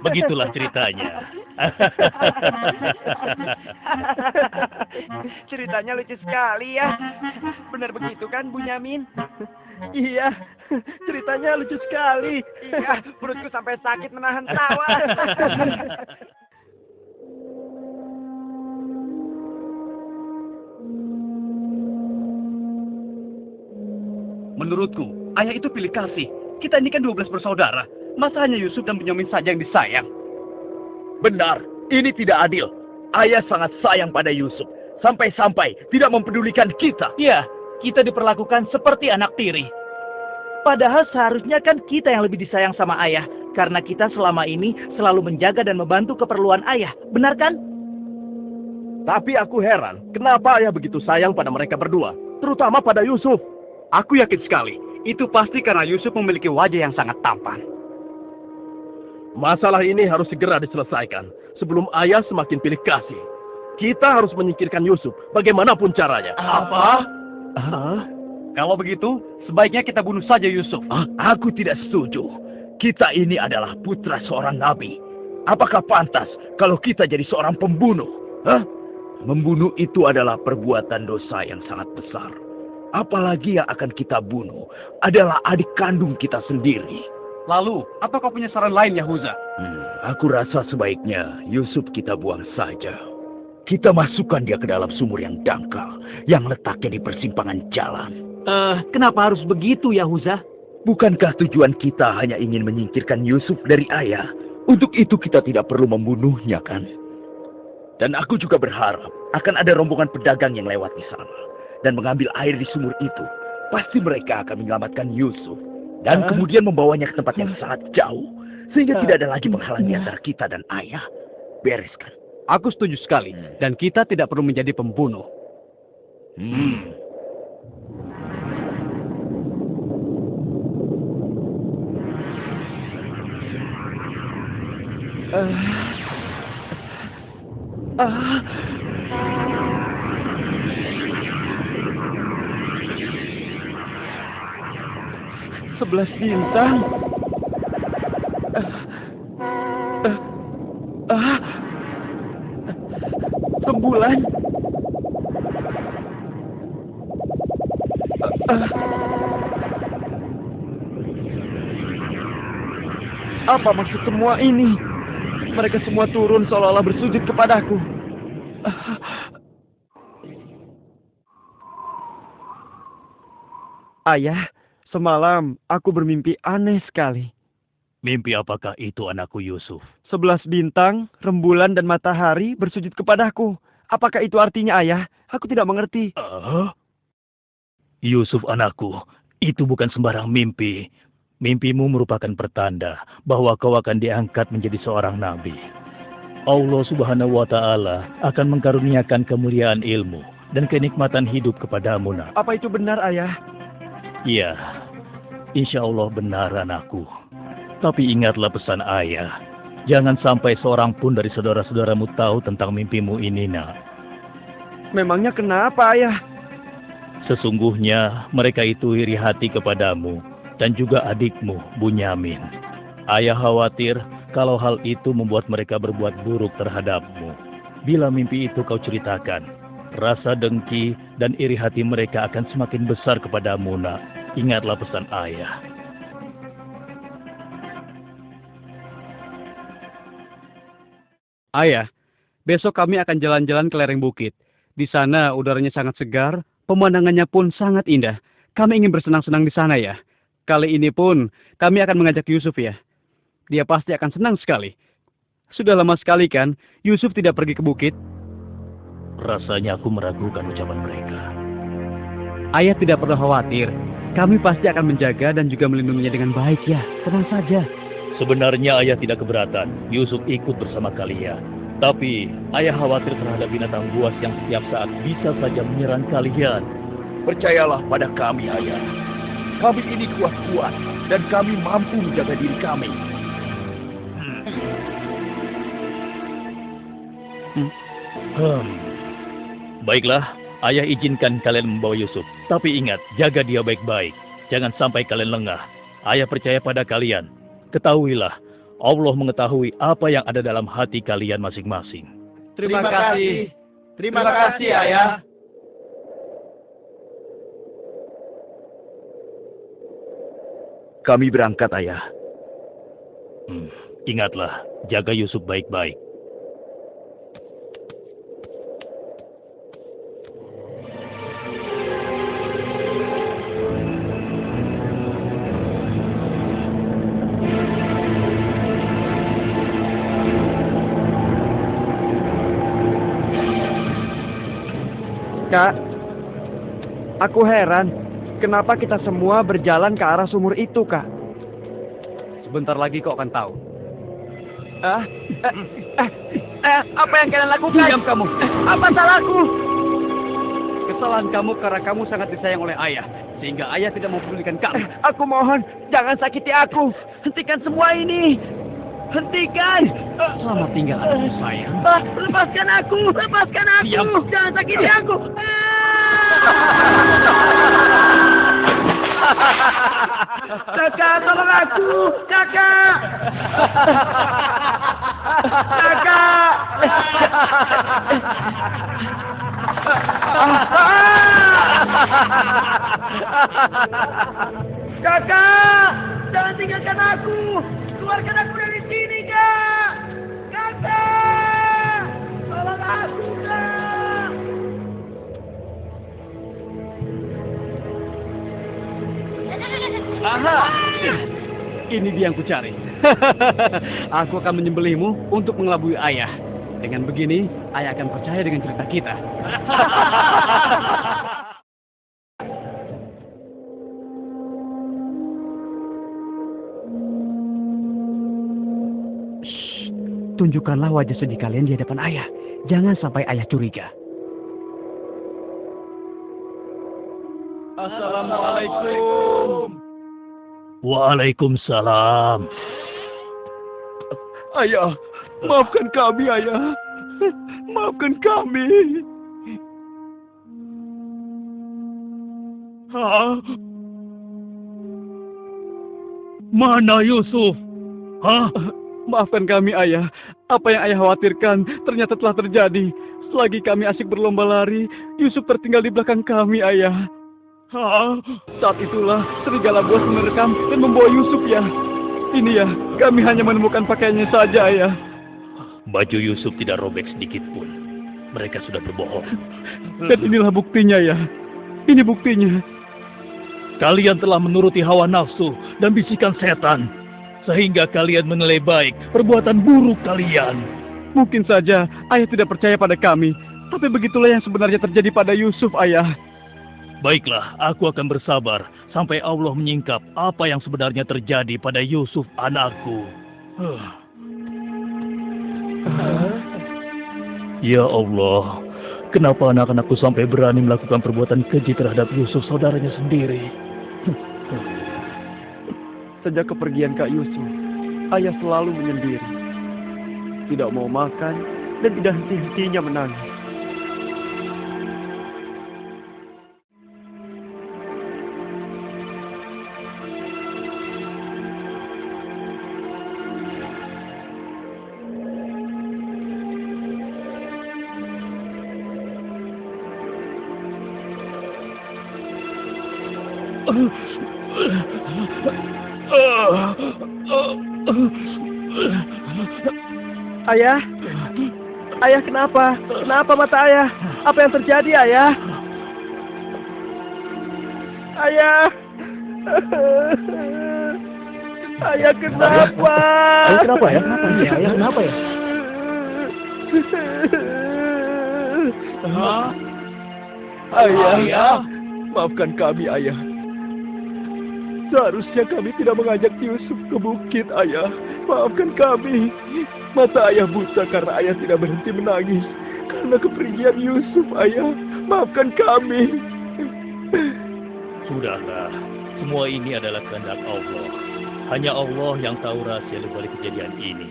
Begitulah ceritanya. Ceritanya lucu sekali ya. Benar begitu kan, Bunyamin? Iya, ceritanya lucu sekali. Iya, perutku sampai sakit menahan tawa. Menurutku, ayah itu pilih kasih. Kita ini kan 12 bersaudara. Masa hanya Yusuf dan Benyamin saja yang disayang? Benar, ini tidak adil. Ayah sangat sayang pada Yusuf. Sampai-sampai tidak mempedulikan kita. Ya, kita diperlakukan seperti anak tiri. Padahal seharusnya kan kita yang lebih disayang sama ayah. Karena kita selama ini selalu menjaga dan membantu keperluan ayah. Benar kan? Tapi aku heran, kenapa ayah begitu sayang pada mereka berdua? Terutama pada Yusuf. Aku yakin sekali, itu pasti karena Yusuf memiliki wajah yang sangat tampan. Masalah ini harus segera diselesaikan sebelum ayah semakin pilih kasih. Kita harus menyingkirkan Yusuf, bagaimanapun caranya. Apa? Ah, Kalau begitu, sebaiknya kita bunuh saja Yusuf. aku tidak setuju. Kita ini adalah putra seorang nabi. Apakah pantas kalau kita jadi seorang pembunuh? Hah? Membunuh itu adalah perbuatan dosa yang sangat besar. Apalagi yang akan kita bunuh adalah adik kandung kita sendiri. Lalu, apa kau punya saran lain, Yahuza? Aku rasa sebaiknya Yusuf kita buang saja. Kita masukkan dia ke dalam sumur yang dangkal, yang letaknya di persimpangan jalan. Kenapa harus begitu, Yahuza? Bukankah tujuan kita hanya ingin menyingkirkan Yusuf dari ayah? Untuk itu kita tidak perlu membunuhnya, kan? Dan aku juga berharap akan ada rombongan pedagang yang lewat di sana dan mengambil air di sumur itu. Pasti mereka akan menyelamatkan Yusuf dan kemudian membawanya ke tempat yang sangat jauh, sehingga tidak ada lagi penghalang di antara kita dan ayah. Bereskan. Aku setuju sekali, dan kita tidak perlu menjadi pembunuh. Sebelas bintang. Rembulan. Apa maksud semua ini? Mereka semua turun seolah-olah bersujud kepadaku. Ayah, semalam aku bermimpi aneh sekali. Mimpi apakah itu anakku Yusuf? 11 bintang, rembulan, dan matahari bersujud kepadaku. Apakah itu artinya, ayah? Aku tidak mengerti. Yusuf anakku, itu bukan sembarang mimpi. Mimpimu merupakan pertanda bahwa kau akan diangkat menjadi seorang nabi. Allah Subhanahu wa Ta'ala akan mengkaruniakan kemuliaan ilmu dan kenikmatan hidup kepadamu, nak. Apa itu benar, ayah? Iya, insya Allah benar anakku. Tapi ingatlah pesan ayah. Jangan sampai seorang pun dari saudara-saudaramu tahu tentang mimpimu ini, nak. Memangnya kenapa, ayah? Sesungguhnya mereka itu iri hati kepadamu dan juga adikmu, Bunyamin. Ayah khawatir kalau hal itu membuat mereka berbuat buruk terhadapmu. Bila mimpi itu kau ceritakan, rasa dengki dan iri hati mereka akan semakin besar kepadamu, nak. Ingatlah pesan ayah. Ayah, besok kami akan jalan-jalan ke lereng bukit. Di sana udaranya sangat segar, pemandangannya pun sangat indah. Kami ingin bersenang-senang di sana, ya. Kali ini pun kami akan mengajak Yusuf, ya. Dia pasti akan senang sekali. Sudah lama sekali kan Yusuf tidak pergi ke bukit. Rasanya aku meragukan ucapan mereka. Ayah tidak perlu khawatir. Kami pasti akan menjaga dan juga melindunginya dengan baik, ya. Tenang saja. Sebenarnya ayah tidak keberatan Yusuf ikut bersama kalian. Tapi ayah khawatir terhadap binatang buas yang setiap saat bisa saja menyerang kalian. Percayalah pada kami, ayah. Kami ini kuat-kuat dan kami mampu menjaga diri kami. Baiklah, ayah izinkan kalian membawa Yusuf. Tapi ingat, jaga dia baik-baik. Jangan sampai kalian lengah. Ayah percaya pada kalian. Ketahuilah, Allah mengetahui apa yang ada dalam hati kalian masing-masing. Terima kasih. Terima kasih, Ayah. Kami berangkat, Ayah. Ingatlah, jaga Yusuf baik-baik. Kak, aku heran. Kenapa kita semua berjalan ke arah sumur itu, Kak? Sebentar lagi kau akan tahu. Apa yang kalian lakukan? Diam kamu. Apa salahku? Kesalahan kamu karena kamu sangat disayang oleh ayah. Sehingga ayah tidak mempedulikan kamu. Aku mohon, jangan sakiti aku. Hentikan semua ini. Hentikan. Selamat tinggal anakku sayang. Lepaskan aku. Lepaskan aku. Diam. Jangan sakiti aku. Kakak, tolong aku. Kakak. Kakak. Kakak, jangan tinggalkan aku. Keluarkan aku dari sini, Kak. Kakak, tolong aku, Kak. Aha. Ini dia yang kucari. Aku akan menyembelihmu untuk mengelabui ayah. Dengan begini, ayah akan percaya dengan cerita kita. Tunjukkanlah wajah sedih kalian di hadapan ayah. Jangan sampai ayah curiga. Assalamualaikum. Waalaikumsalam. Ayah, maafkan kami, ayah. Maafkan kami. Mana Yusuf? Maafkan kami, ayah. Apa yang ayah khawatirkan ternyata telah terjadi. Selagi kami asik berlomba lari, Yusuf tertinggal di belakang kami, ayah. Saat itulah serigala buas menerkam dan membawa Yusuf, ya. Ini ya, kami hanya menemukan pakaiannya saja, ayah. Baju Yusuf tidak robek sedikit pun. Mereka sudah berbohong. Dan inilah buktinya, ya. Ini buktinya. Kalian telah menuruti hawa nafsu dan bisikan setan. Sehingga kalian menilai baik perbuatan buruk kalian. Mungkin saja ayah tidak percaya pada kami. Tapi begitulah yang sebenarnya terjadi pada Yusuf, ayah. Baiklah, aku akan bersabar sampai Allah menyingkap apa yang sebenarnya terjadi pada Yusuf anakku. Ya Allah, kenapa anak-anakku sampai berani melakukan perbuatan keji terhadap Yusuf saudaranya sendiri? Sejak kepergian Kak Yusuf, ayah selalu menyendiri. Tidak mau makan dan tidak henti-hentinya menangis. Ayah, ayah kenapa? Kenapa mata ayah? Apa yang terjadi, ayah? Ayah, ayah kenapa? Ayah kenapa ya? Ayah kenapa ya? Ayah, maafkan kami, ayah. Seharusnya kami tidak mengajak Yusuf ke bukit, ayah. Maafkan kami. Mata ayah buta karena ayah tidak berhenti menangis. Karena kepergian Yusuf, ayah. Maafkan kami. Sudahlah, semua ini adalah kehendak Allah. Hanya Allah yang tahu rahasia di balik kejadian ini.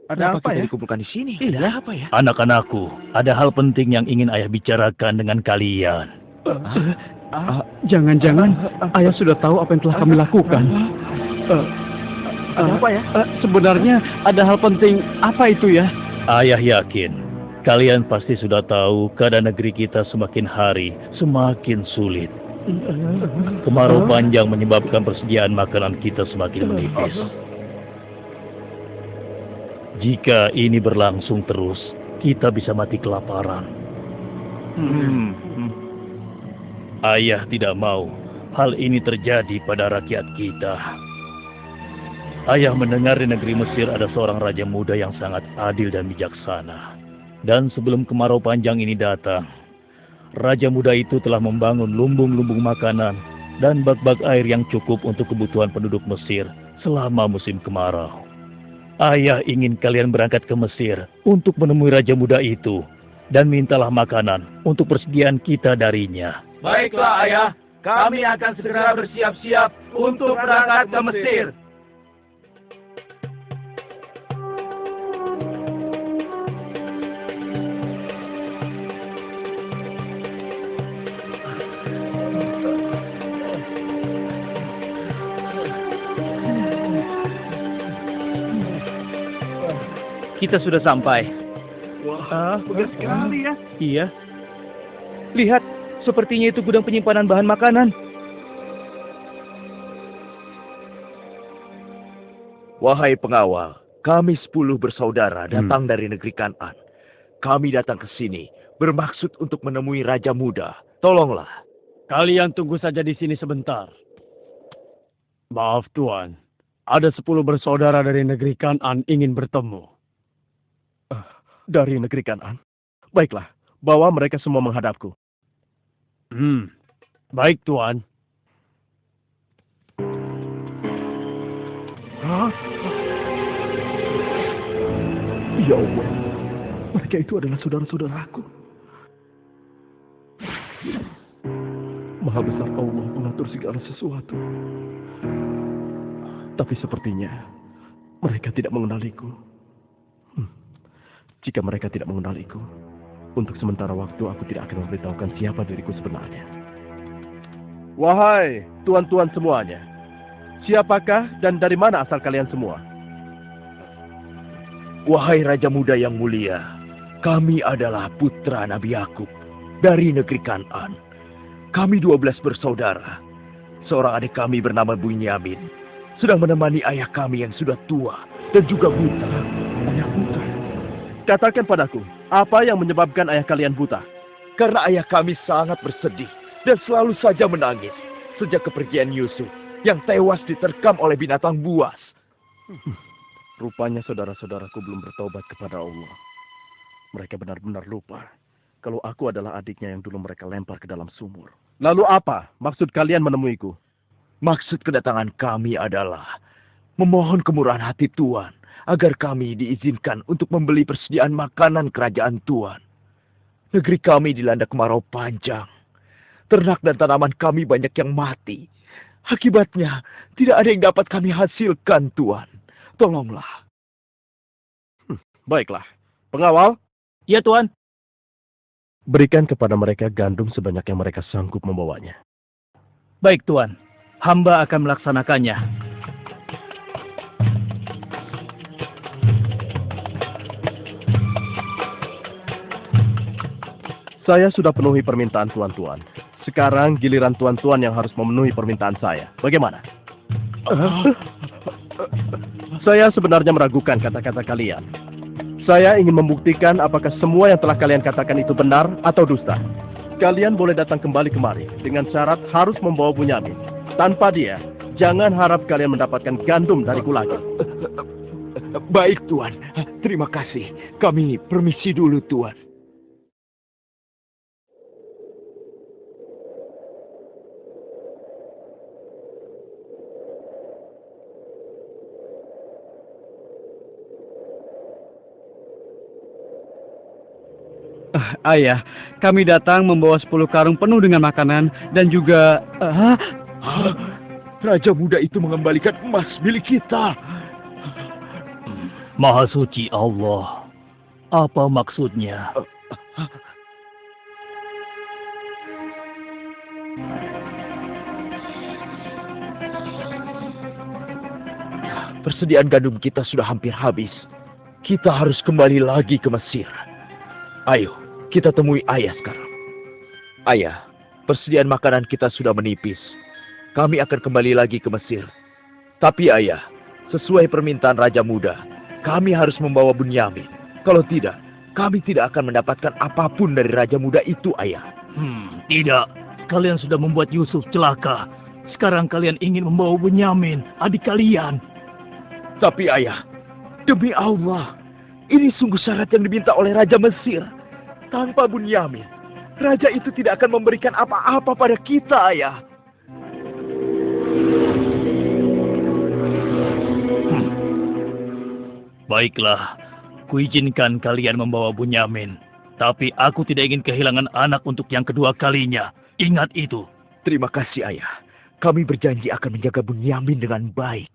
Ada apa kita ya? dikumpulkan di sini? Iya. Ada apa ya? Anak-anakku, ada hal penting yang ingin ayah bicarakan dengan kalian. Jangan-jangan ayah sudah tahu apa yang telah kami lakukan. Ada apa ya? Sebenarnya ada hal penting apa itu ya? Ayah yakin, kalian pasti sudah tahu keadaan negeri kita semakin hari semakin sulit. Kemarau panjang menyebabkan persediaan makanan kita semakin menipis. Jika ini berlangsung terus, kita bisa mati kelaparan. Ayah tidak mau hal ini terjadi pada rakyat kita. Ayah mendengar di negeri Mesir ada seorang raja muda yang sangat adil dan bijaksana. Dan sebelum kemarau panjang ini datang, raja muda itu telah membangun lumbung-lumbung makanan dan bak-bak air yang cukup untuk kebutuhan penduduk Mesir selama musim kemarau. Ayah ingin kalian berangkat ke Mesir untuk menemui raja muda itu dan mintalah makanan untuk persediaan kita darinya. Baiklah, Ayah. Kami akan segera bersiap-siap untuk berangkat ke Mesir. Kita sudah sampai. Wah, bagus sekali ya. Iya. Lihat, sepertinya itu gudang penyimpanan bahan makanan. Wahai pengawal, kami 10 bersaudara datang dari negeri Kan'an. Kami datang ke sini bermaksud untuk menemui Raja Muda. Tolonglah. Kalian tunggu saja di sini sebentar. Maaf Tuan, ada 10 bersaudara dari negeri Kan'an ingin bertemu. Dari negeri Kan'an. Baiklah, bawa mereka semua menghadapku. Baik Tuan. Hah? Ya Allah, mereka itu adalah saudara-saudaraku. Maha besar Allah mengatur segala sesuatu. Tapi sepertinya mereka tidak mengenaliku. Jika mereka tidak mengenaliku, untuk sementara waktu aku tidak akan memberitahukan siapa diriku sebenarnya. Wahai tuan-tuan semuanya, siapakah dan dari mana asal kalian semua? Wahai Raja Muda yang mulia, kami adalah putra Nabi Yakub dari negeri Kan'an. Kami 12 bersaudara. Seorang adik kami bernama Bunyamin sedang menemani ayah kami yang sudah tua dan juga buta. Ayah buta. Katakan padaku, apa yang menyebabkan ayah kalian buta? Karena ayah kami sangat bersedih dan selalu saja menangis sejak kepergian Yusuf yang tewas diterkam oleh binatang buas. Rupanya saudara-saudaraku belum bertobat kepada Allah. Mereka benar-benar lupa kalau aku adalah adiknya yang dulu mereka lempar ke dalam sumur. Lalu apa maksud kalian menemuiku? Maksud kedatangan kami adalah memohon kemurahan hati Tuan agar kami diizinkan untuk membeli persediaan makanan kerajaan Tuan. Negeri kami dilanda kemarau panjang. Ternak dan tanaman kami banyak yang mati. Akibatnya, tidak ada yang dapat kami hasilkan, Tuan. Tolonglah. Baiklah. Pengawal, Ya Tuan. berikan kepada mereka gandum sebanyak yang mereka sanggup membawanya. Baik Tuan, hamba akan melaksanakannya. Saya sudah penuhi permintaan tuan-tuan. Sekarang giliran tuan-tuan yang harus memenuhi permintaan saya. Bagaimana? Saya sebenarnya meragukan kata-kata kalian. Saya ingin membuktikan apakah semua yang telah kalian katakan itu benar atau dusta. Kalian boleh datang kembali kemari dengan syarat harus membawa Bunyamin. Tanpa dia, jangan harap kalian mendapatkan gandum dariku lagi. Baik, Tuan. Terima kasih. Kami permisi dulu, Tuan. Ayah, kami datang membawa 10 karung penuh dengan makanan dan juga... Raja muda itu mengembalikan emas milik kita. Maha suci Allah. Apa maksudnya? Persediaan gandum kita sudah hampir habis. Kita harus kembali lagi ke Mesir. Ayo, kita temui ayah sekarang. Ayah, persediaan makanan kita sudah menipis. Kami akan kembali lagi ke Mesir. Tapi ayah, sesuai permintaan Raja Muda, kami harus membawa Bunyamin. Kalau tidak, kami tidak akan mendapatkan apapun dari Raja Muda itu, ayah. Tidak. Kalian sudah membuat Yusuf celaka. Sekarang kalian ingin membawa Bunyamin, adik kalian. Tapi ayah, demi Allah, ini sungguh syarat yang diminta oleh Raja Mesir. Tanpa Bunyamin, Raja itu tidak akan memberikan apa-apa pada kita, ayah. Baiklah, kuizinkan kalian membawa Bunyamin. Tapi aku tidak ingin kehilangan anak untuk yang kedua kalinya. Ingat itu. Terima kasih, ayah. Kami berjanji akan menjaga Bunyamin dengan baik.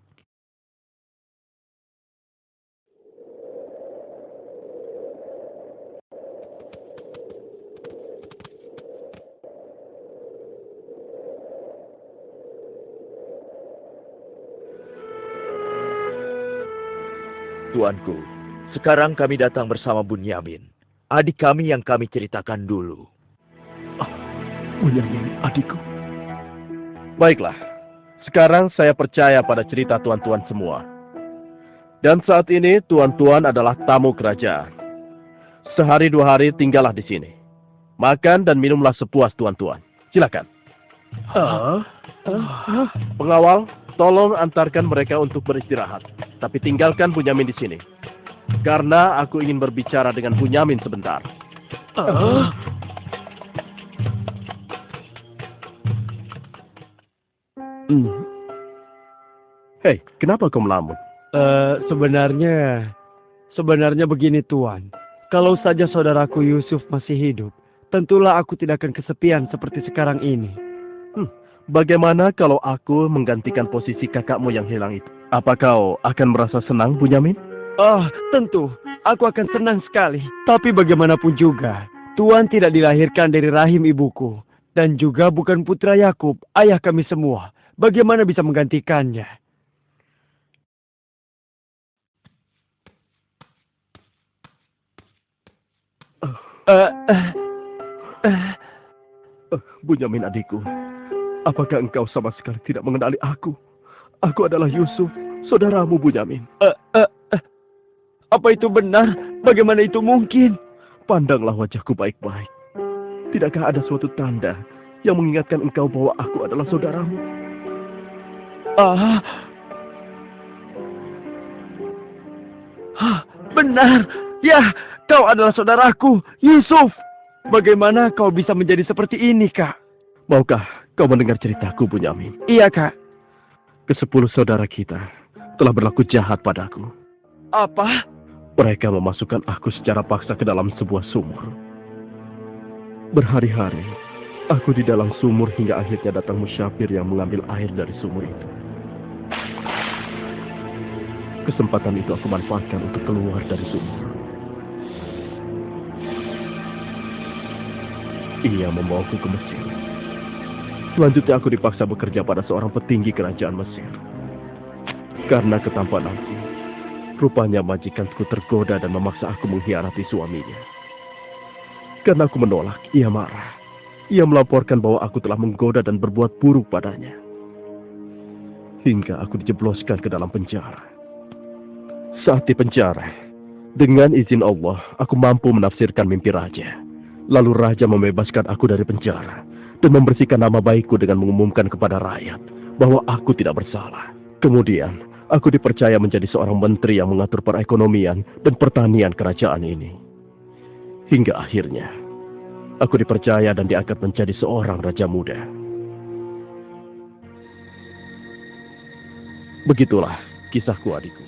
Tuanku, sekarang kami datang bersama Bunyamin, adik kami yang kami ceritakan dulu. Bunyamin, adikku. Baiklah, sekarang saya percaya pada cerita tuan-tuan semua. Dan saat ini tuan-tuan adalah tamu kerajaan. Sehari 2 hari tinggallah di sini. Makan dan minumlah sepuas tuan-tuan. Silakan. Pengawal, tolong antarkan mereka untuk beristirahat. Tapi tinggalkan Bunyamin di sini. Karena aku ingin berbicara dengan Bunyamin sebentar. Hei, kenapa kau melamun? Sebenarnya begini Tuan. Kalau saja saudaraku Yusuf masih hidup, tentulah aku tidak akan kesepian seperti sekarang ini. Bagaimana kalau aku menggantikan posisi kakakmu yang hilang itu? Apa kau akan merasa senang, Bunyamin? Tentu. Aku akan senang sekali. Tapi bagaimanapun juga, Tuan tidak dilahirkan dari rahim ibuku. Dan juga bukan putra Yakub, ayah kami semua. Bagaimana bisa menggantikannya? Bunyamin adikku, apakah engkau sama sekali tidak mengenali aku? Aku adalah Yusuf, saudaramu Bunyamin. Apa itu benar? Bagaimana itu mungkin? Pandanglah wajahku baik-baik. Tidakkah ada suatu tanda yang mengingatkan engkau bahwa aku adalah saudaramu? Benar. Ya, kau adalah saudaraku, Yusuf. Bagaimana kau bisa menjadi seperti ini, Kak? Maukah kau mendengar ceritaku, Bunyamin? Iya, Kak. Ke-10 saudara kita telah berlaku jahat padaku. Apa? Mereka memasukkan aku secara paksa ke dalam sebuah sumur. Berhari-hari, aku di dalam sumur hingga akhirnya datang musyafir yang mengambil air dari sumur itu. Kesempatan itu aku manfaatkan untuk keluar dari sumur. Ia membawaku ke Mesir. Selanjutnya aku dipaksa bekerja pada seorang petinggi kerajaan Mesir. Karena ketampananku, rupanya majikanku tergoda dan memaksa aku mengkhianati suaminya. Karena aku menolak, ia marah. Ia melaporkan bahwa aku telah menggoda dan berbuat buruk padanya. Hingga aku dijebloskan ke dalam penjara. Saat di penjara, dengan izin Allah, aku mampu menafsirkan mimpi raja. Lalu raja membebaskan aku dari penjara dan membersihkan nama baikku dengan mengumumkan kepada rakyat bahwa aku tidak bersalah. Kemudian, aku dipercaya menjadi seorang menteri yang mengatur perekonomian dan pertanian kerajaan ini. Hingga akhirnya, aku dipercaya dan diangkat menjadi seorang raja muda. Begitulah kisahku, adikku.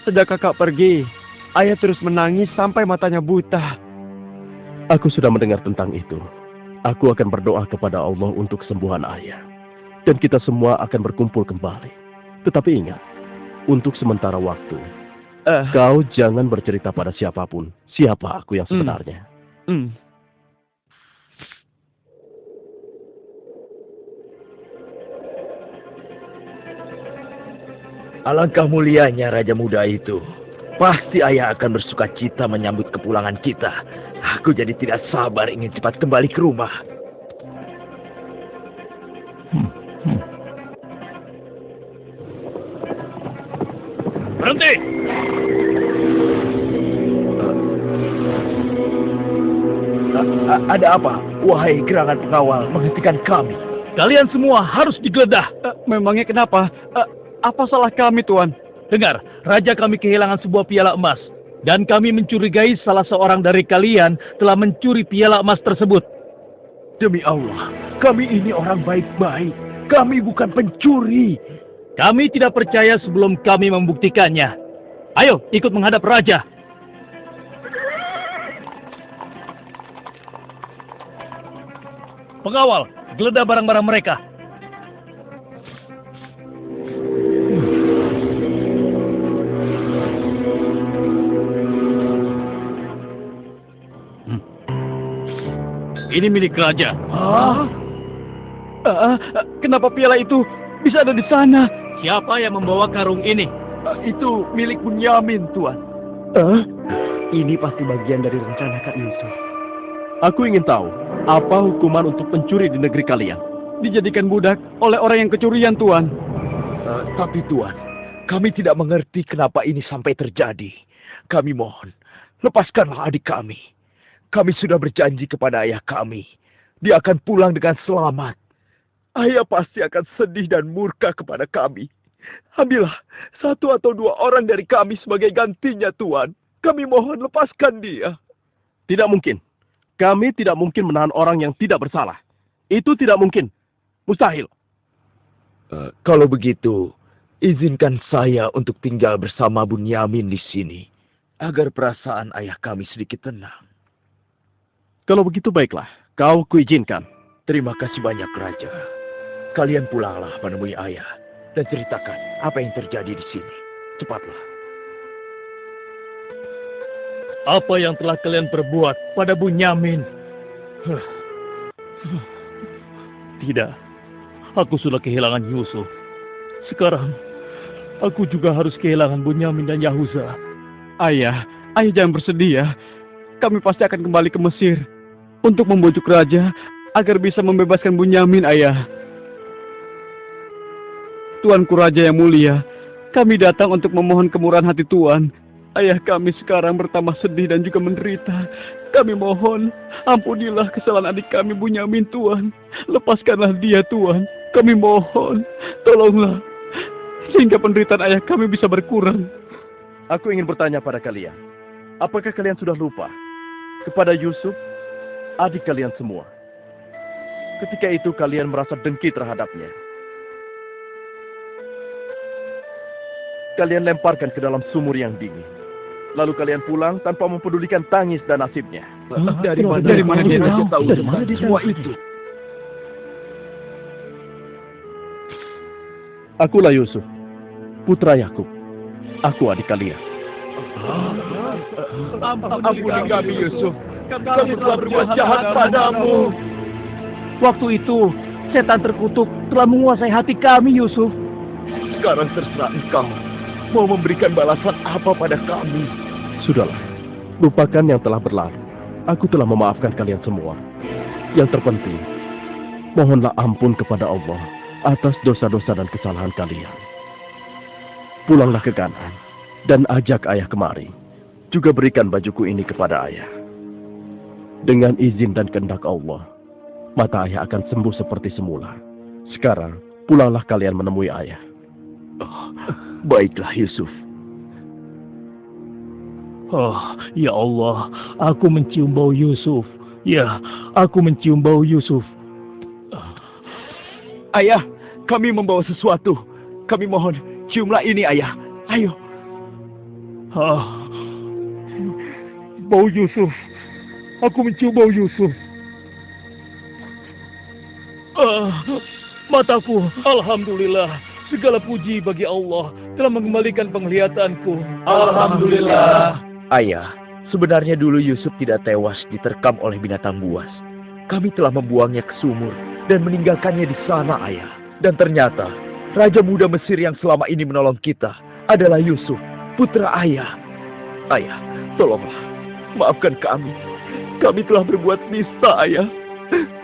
Sejak kakak pergi, ayah terus menangis sampai matanya buta. Aku sudah mendengar tentang itu. Aku akan berdoa kepada Allah untuk kesembuhan ayah. Dan kita semua akan berkumpul kembali. Tetapi ingat, untuk sementara waktu, Kau jangan bercerita pada siapapun siapa aku yang sebenarnya. Alangkah mulianya Raja Muda itu. Pasti ayah akan bersuka cita menyambut kepulangan kita. Aku jadi tidak sabar ingin cepat kembali ke rumah. Berhenti! Ada apa? Wahai gerangan pengawal, menghentikan kami. Kalian semua harus digeledah. Memangnya kenapa? Apa salah kami, Tuan? Dengar, raja kami kehilangan sebuah piala emas. Dan kami mencurigai salah seorang dari kalian telah mencuri piala emas tersebut. Demi Allah, kami ini orang baik-baik. Kami bukan pencuri. Kami tidak percaya sebelum kami membuktikannya. Ayo, ikut menghadap raja. Pengawal, geledah barang-barang mereka. Ini milik raja. Kenapa piala itu bisa ada di sana? Siapa yang membawa karung ini? Itu milik Bunyamin, Tuan. Ini pasti bagian dari rencana Kak Yusuf. Aku ingin tahu apa hukuman untuk pencuri di negeri kalian. Dijadikan budak oleh orang yang kecurian, Tuan. Tapi Tuan, kami tidak mengerti kenapa ini sampai terjadi. Kami mohon, lepaskanlah adik kami. Kami sudah berjanji kepada ayah kami. Dia akan pulang dengan selamat. Ayah pasti akan sedih dan murka kepada kami. Ambillah 1 atau 2 orang dari kami sebagai gantinya, Tuan. Kami mohon lepaskan dia. Tidak mungkin. Kami tidak mungkin menahan orang yang tidak bersalah. Itu tidak mungkin. Mustahil. Kalau begitu, izinkan saya untuk tinggal bersama Bunyamin di sini. Agar perasaan ayah kami sedikit tenang. Kalau begitu baiklah. Kau kuizinkan. Terima kasih banyak, Raja. Kalian pulanglah menemui ayah. Dan ceritakan apa yang terjadi di sini. Cepatlah. Apa yang telah kalian perbuat pada Bunyamin? Tidak. Aku sudah kehilangan Yusuf. Sekarang, aku juga harus kehilangan Bunyamin dan Yahuza. Ayah jangan bersedih ya. Kami pasti akan kembali ke Mesir untuk membujuk raja agar bisa membebaskan Bunyamin, ayah. Tuanku Raja yang mulia, kami datang untuk memohon kemurahan hati Tuan. Ayah kami sekarang bertambah sedih dan juga menderita. Kami mohon, ampunilah kesalahan adik kami Bunyamin, Tuan. Lepaskanlah dia, Tuan. Kami mohon, tolonglah. Sehingga penderitaan ayah kami bisa berkurang. Aku ingin bertanya pada kalian. Apakah kalian sudah lupa kepada Yusuf, adik kalian semua? Ketika itu kalian merasa dengki terhadapnya. Kalian lemparkan ke dalam sumur yang dingin. Lalu kalian pulang tanpa mempedulikan tangis dan nasibnya. Dari mana dia tahu semua itu? Akulah Yusuf, putra Yakub. Aku adik kalian. Ampuni kami, Yusuf. Kami telah berbuat jahat padamu. Waktu itu, setan terkutuk telah menguasai hati kami, Yusuf. Sekarang terserah engkau. Mau memberikan balasan apa pada kami? Sudahlah, lupakan yang telah berlalu. Aku telah memaafkan kalian semua. Yang terpenting, mohonlah ampun kepada Allah atas dosa-dosa dan kesalahan kalian. Pulanglah ke Kanaan dan ajak ayah kemari. Juga berikan bajuku ini kepada ayah. Dengan izin dan kehendak Allah, mata ayah akan sembuh seperti semula. Sekarang, pulanglah kalian menemui ayah. Baiklah, Yusuf. Oh, ya Allah, aku mencium bau Yusuf. Ya, aku mencium bau Yusuf. Ayah, kami membawa sesuatu. Kami mohon, ciumlah ini, ayah. Ayo. Bau Yusuf. Aku mencium bau Yusuf. Mataku, alhamdulillah, Segala puji bagi Allah telah mengembalikan penglihatanku. Alhamdulillah. Ayah, sebenarnya dulu Yusuf tidak tewas diterkam oleh binatang buas. Kami telah membuangnya ke sumur dan meninggalkannya di sana, Ayah. Dan ternyata, Raja Muda Mesir yang selama ini menolong kita adalah Yusuf, putra Ayah. Ayah, tolonglah, maafkan kami. Kami telah berbuat nista, Ayah.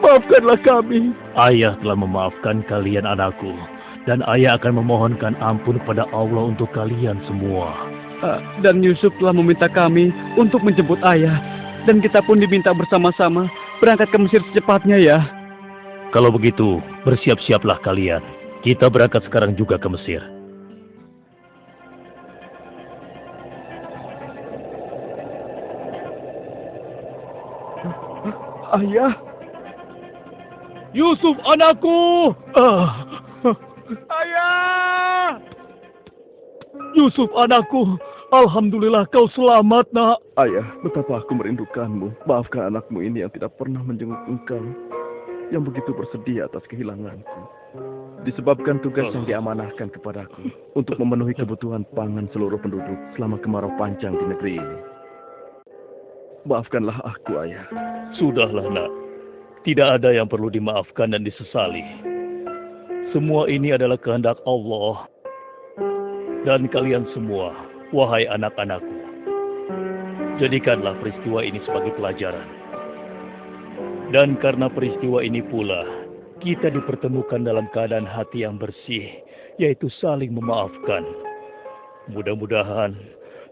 Maafkanlah kami. Ayah telah memaafkan kalian anakku. Dan ayah akan memohonkan ampun kepada Allah untuk kalian semua. Dan Yusuf telah meminta kami untuk menjemput ayah. Dan kita pun diminta bersama-sama berangkat ke Mesir secepatnya ya. Kalau begitu, bersiap-siaplah kalian. Kita berangkat sekarang juga ke Mesir. Ayah. Yusuf anakku! Ayah! Yusuf anakku! Alhamdulillah kau selamat, nak. Ayah, betapa aku merindukanmu. Maafkan anakmu ini yang tidak pernah menjenguk engkau, yang begitu bersedih atas kehilanganku. Disebabkan tugas yang diamanahkan kepadaku untuk memenuhi kebutuhan pangan seluruh penduduk selama kemarau panjang di negeri ini. Maafkanlah aku, Ayah. Sudahlah, nak. Tidak ada yang perlu dimaafkan dan disesali. Semua ini adalah kehendak Allah. Dan kalian semua, wahai anak-anakku, jadikanlah peristiwa ini sebagai pelajaran. Dan karena peristiwa ini pula, kita dipertemukan dalam keadaan hati yang bersih, yaitu saling memaafkan. Mudah-mudahan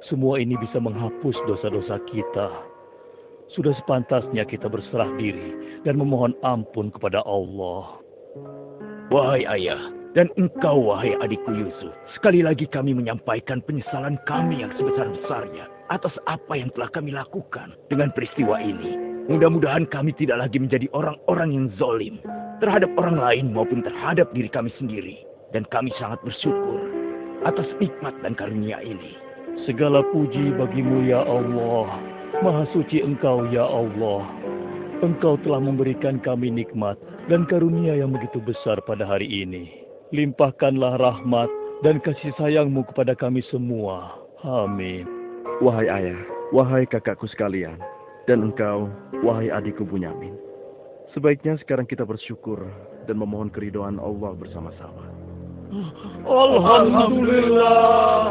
semua ini bisa menghapus dosa-dosa kita. Sudah sepantasnya kita berserah diri dan memohon ampun kepada Allah. Wahai ayah, dan engkau wahai adikku Yusuf, sekali lagi kami menyampaikan penyesalan kami yang sebesar-besarnya atas apa yang telah kami lakukan dengan peristiwa ini. Mudah-mudahan kami tidak lagi menjadi orang-orang yang zalim terhadap orang lain maupun terhadap diri kami sendiri. Dan kami sangat bersyukur atas nikmat dan karunia ini. Segala puji bagimu ya Allah. Maha suci Engkau ya Allah. Engkau telah memberikan kami nikmat dan karunia yang begitu besar pada hari ini. Limpahkanlah rahmat dan kasih sayang-Mu kepada kami semua. Amin. Wahai ayah, wahai kakakku sekalian, dan engkau, wahai adikku Bunyamin. Sebaiknya sekarang kita bersyukur dan memohon keridhaan Allah bersama-sama. Alhamdulillah.